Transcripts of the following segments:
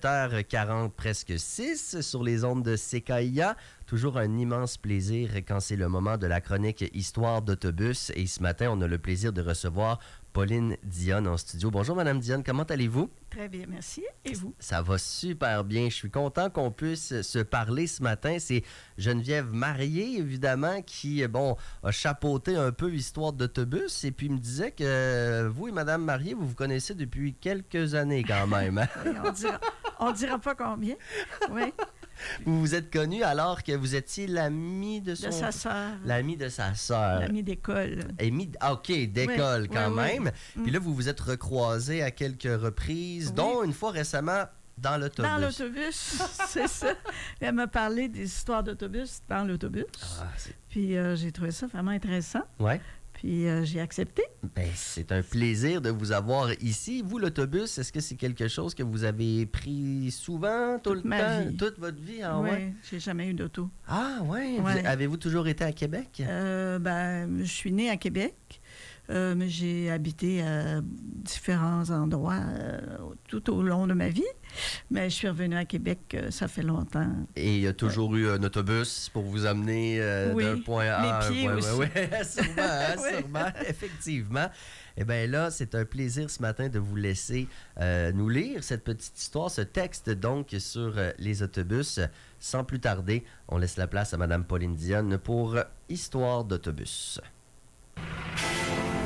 7h40, presque 6 sur les ondes de CKIA. Toujours un immense plaisir quand c'est le moment de la chronique Histoire d'autobus. Et ce matin, on a le plaisir de recevoir Pauline Dionne en studio. Bonjour Madame Dionne, comment allez-vous? Très bien, merci. Et vous? Ça va super bien. Je suis content qu'on puisse se parler ce matin. C'est Geneviève Marié, évidemment, qui, a chapeauté un peu Histoire d'autobus et puis me disait que vous et Madame Marié, vous vous connaissez depuis quelques années quand même. Hein? Oui, on dira pas combien. Oui. Vous vous êtes connus alors que vous étiez l'ami de De sa sœur. L'ami de sa sœur. L'ami d'école. OK, d'école quand même. Oui. Puis là, vous vous êtes recroisés à quelques reprises, dont une fois récemment dans l'autobus. Dans l'autobus, c'est ça. Elle m'a parlé des histoires d'autobus dans l'autobus. Puis j'ai trouvé ça vraiment intéressant. Oui. Puis j'ai accepté. Ben, c'est un plaisir de vous avoir ici. Vous, l'autobus, est-ce que c'est quelque chose que vous avez pris souvent, tout le temps? Vie. Toute votre vie? Ah, oui, ouais? J'ai jamais eu d'auto. Ah, oui? Ouais. Avez-vous toujours été à Québec? Je suis née à Québec, mais j'ai habité à différents endroits tout au long de ma vie. Mais je suis revenue à Québec, ça fait longtemps. Et il y a toujours eu un autobus pour vous amener d'un point A à un pieds point B. aussi. Oui, sûrement, effectivement. Eh bien là, c'est un plaisir ce matin de vous laisser nous lire cette petite histoire, ce texte donc sur les autobus. Sans plus tarder, on laisse la place à Mme Pauline Dionne pour Histoire d'autobus.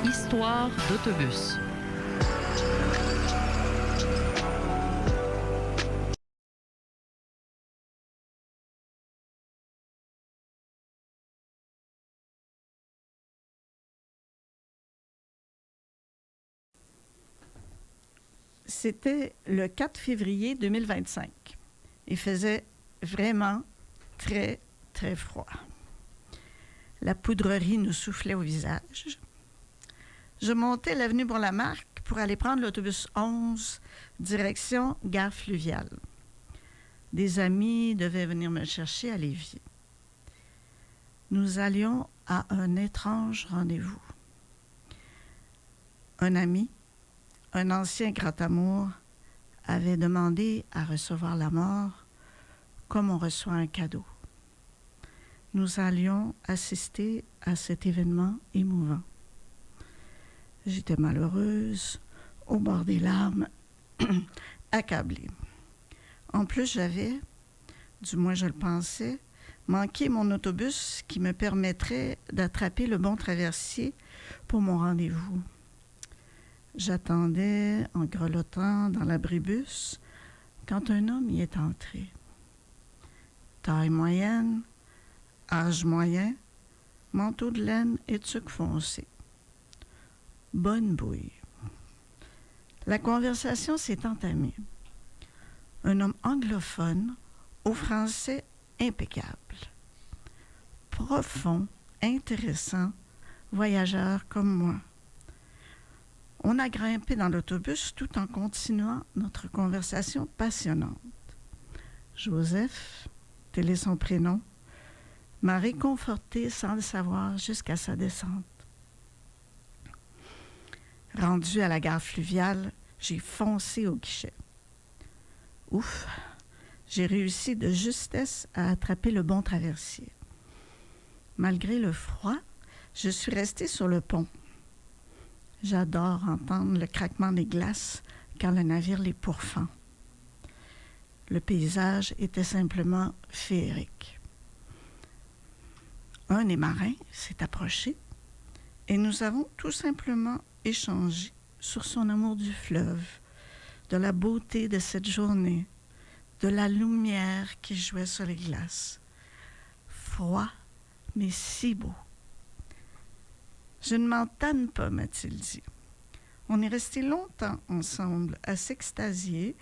Histoire d'autobus. C'était le 4 février 2025. Il faisait vraiment très, très froid. La poudrerie nous soufflait au visage. Je montais l'avenue Bourg-Lamarque pour aller prendre l'autobus 11, direction Gare Fluviale. Des amis devaient venir me chercher à Lévis. Nous allions à un étrange rendez-vous. Un ami, un ancien grand amour, avait demandé à recevoir la mort comme on reçoit un cadeau. Nous allions assister à cet événement émouvant. J'étais malheureuse, au bord des larmes, accablée. En plus, j'avais, du moins je le pensais, manqué mon autobus qui me permettrait d'attraper le bon traversier pour mon rendez-vous. J'attendais en grelottant dans l'abribus quand un homme y est entré. Taille moyenne, âge moyen, manteau de laine et tuque foncé. Bonne bouille. La conversation s'est entamée. Un homme anglophone au français impeccable. Profond, intéressant, voyageur comme moi. On a grimpé dans l'autobus tout en continuant notre conversation passionnante. Joseph, tel est son prénom, m'a réconforté sans le savoir jusqu'à sa descente. Rendu à la gare fluviale, j'ai foncé au guichet. Ouf, j'ai réussi de justesse à attraper le bon traversier. Malgré le froid, je suis restée sur le pont. J'adore entendre le craquement des glaces quand le navire les pourfend. Le paysage était simplement féerique. Un des marins s'est approché et nous avons tout simplement échangé sur son amour du fleuve, de la beauté de cette journée, de la lumière qui jouait sur les glaces. Froid, mais si beau. Je ne m'en tanne pas, m'a-t-il dit. On est resté longtemps ensemble à s'extasier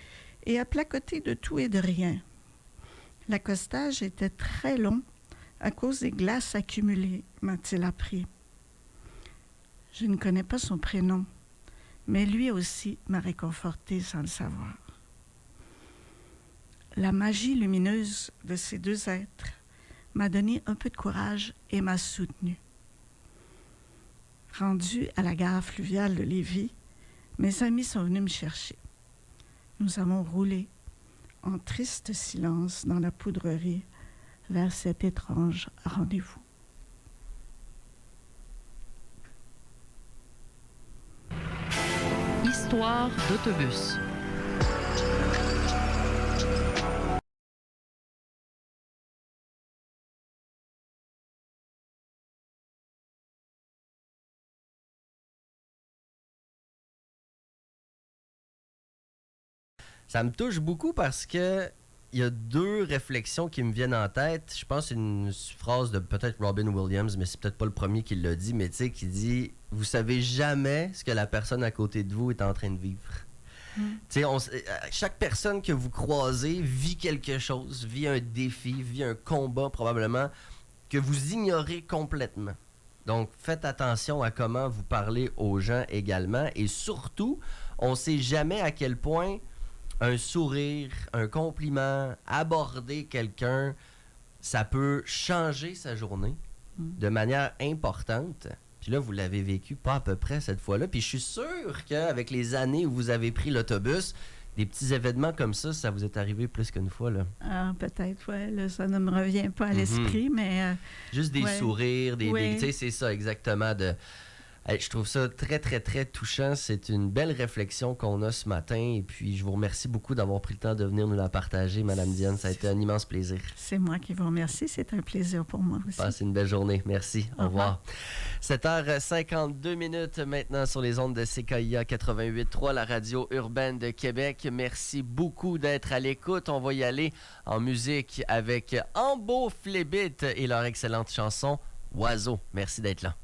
et à placoter de tout et de rien. L'accostage était très long à cause des glaces accumulées, m'a-t-il appris. Je ne connais pas son prénom, mais lui aussi m'a réconforté sans le savoir. La magie lumineuse de ces deux êtres m'a donné un peu de courage et m'a soutenue. Rendu à la gare fluviale de Lévis, mes amis sont venus me chercher. Nous avons roulé en triste silence dans la poudrerie vers cet étrange rendez-vous. Histoire d'autobus. Ça me touche beaucoup parce que il y a deux réflexions qui me viennent en tête. Je pense que c'est une phrase de peut-être Robin Williams, mais c'est peut-être pas le premier qui l'a dit, mais tu sais, qui dit « Vous savez jamais ce que la personne à côté de vous est en train de vivre. » Tu sais, chaque personne que vous croisez vit quelque chose, vit un défi, vit un combat probablement que vous ignorez complètement. Donc, faites attention à comment vous parlez aux gens également. Et surtout, on ne sait jamais à quel point un sourire, un compliment, aborder quelqu'un, ça peut changer sa journée de manière importante. Puis là, vous l'avez vécu pas à peu près cette fois-là. Puis je suis sûr qu'avec les années où vous avez pris l'autobus, des petits événements comme ça vous est arrivé plus qu'une fois, là. Ah, peut-être, oui. Ça ne me revient pas à l'esprit, mais... Juste des sourires, tu Oui. sais, c'est ça, exactement. Je trouve ça très, très, très touchant. C'est une belle réflexion qu'on a ce matin. Et puis, je vous remercie beaucoup d'avoir pris le temps de venir nous la partager, Madame Diane. Ça a été un immense plaisir. C'est moi qui vous remercie. C'est un plaisir pour moi aussi. Passez une belle journée. Merci. Au revoir. 7h52 maintenant sur les ondes de CKIA 88.3, la radio urbaine de Québec. Merci beaucoup d'être à l'écoute. On va y aller en musique avec Ambo Flébit et leur excellente chanson « Oiseau ». Merci d'être là.